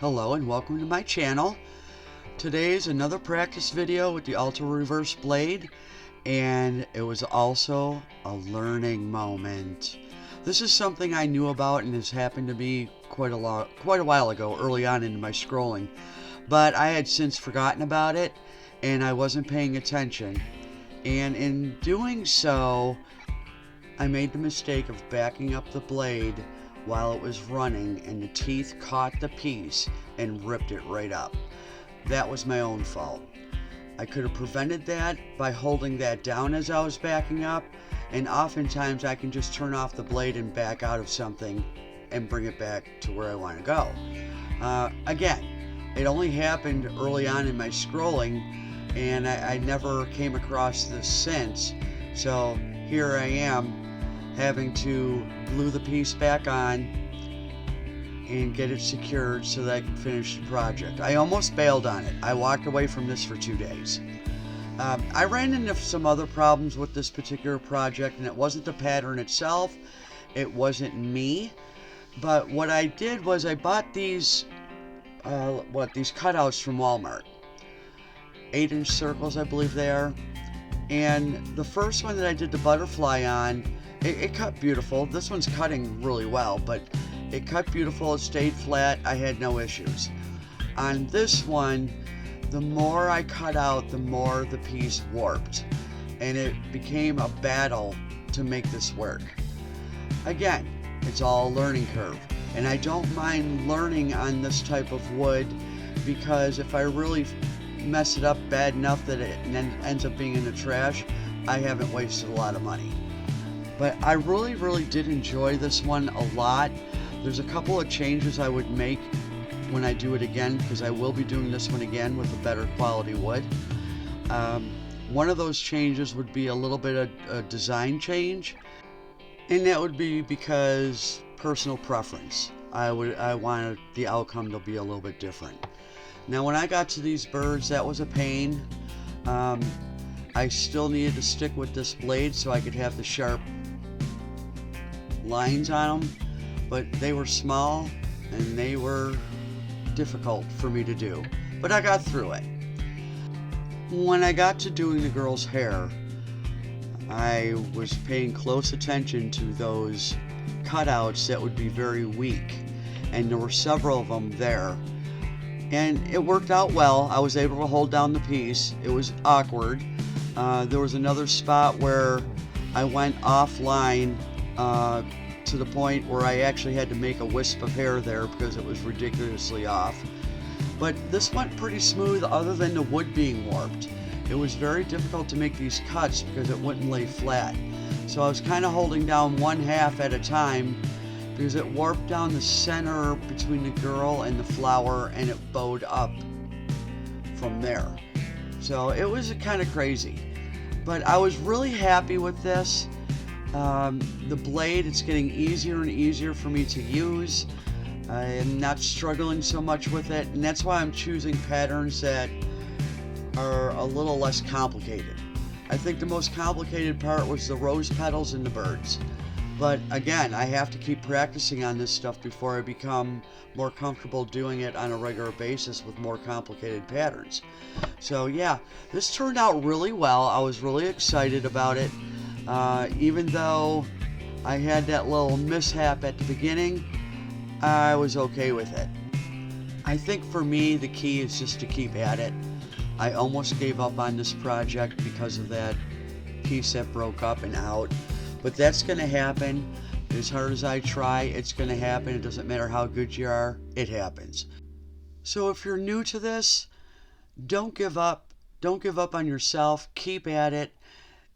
Hello and welcome to my channel. Today is another practice video with the Ultra Reverse blade, and it was also a learning moment. This is something I knew about and has happened to me quite a while ago, early on in my scrolling, but I had since forgotten about it and I wasn't paying attention. And in doing so, I made the mistake of backing up the blade while it was running, and the teeth caught the piece and ripped it right up. That was my own fault. I could have prevented that by holding that down as I was backing up, and oftentimes I can just turn off the blade and back out of something and bring it back to where I want to go. Again, it only happened early on in my scrolling, and I never came across this since, so here I am having to glue the piece back on and get it secured so that I can finish the project. I almost bailed on it. I walked away from this for 2 days. I ran into some other problems with this particular project, and it wasn't the pattern itself, it wasn't me, but what I did was I bought these these cutouts from Walmart, 8-inch circles I believe they are, and the first one that I did the butterfly on, it cut beautiful. This one's cutting really well, but it cut beautiful, it stayed flat, I had no issues. On this one, the more I cut out, the more the piece warped, and it became a battle to make this work. Again, it's all a learning curve, and I don't mind learning on this type of wood, because if I really mess it up bad enough that it ends up being in the trash, I haven't wasted a lot of money. But I really did enjoy this one a lot. There's a couple of changes I would make when I do it again, because I will be doing this one again with a better quality wood. One of those changes would be a little bit of a design change, and that would be because personal preference. I wanted the outcome to be a little bit different. Now when I got to these birds, that was a pain. I still needed to stick with this blade so I could have the sharp lines on them, but they were small and they were difficult for me to do, but I got through it. When I got to doing the girl's hair, I was paying close attention to those cutouts that would be very weak, and there were several of them there, and it worked out well. I was able to hold down the piece. It was awkward. There was another spot where I went offline to the point where I actually had to make a wisp of hair there because it was ridiculously off. But this went pretty smooth other than the wood being warped. It was very difficult to make these cuts because it wouldn't lay flat. So I was kind of holding down one half at a time because it warped down the center between the girl and the flower, and it bowed up from there. So it was kind of crazy. But I was really happy with this. The blade, it's getting easier and easier for me to use. I am not struggling so much with it, and that's why I'm choosing patterns that are a little less complicated. I think the most complicated part was the rose petals and the birds. But again, I have to keep practicing on this stuff before I become more comfortable doing it on a regular basis with more complicated patterns. So yeah, this turned out really well. I was really excited about it. Even though I had that little mishap at the beginning, I was okay with it. I think for me, the key is just to keep at it. I almost gave up on this project because of that piece that broke up and out, but that's going to happen. As hard as I try, it's going to happen. It doesn't matter how good you are, it happens. So if you're new to this, don't give up. Don't give up on yourself. Keep at it.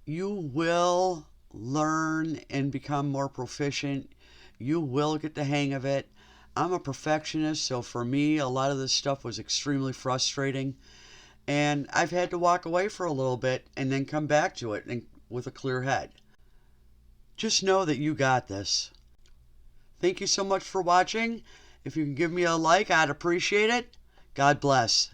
You will learn and become more proficient. You will get the hang of it. I'm a perfectionist, so for me, a lot of this stuff was extremely frustrating. And I've had to walk away for a little bit and then come back to it with a clear head. Just know that you got this. Thank you so much for watching. If you can give me a like, I'd appreciate it. God bless.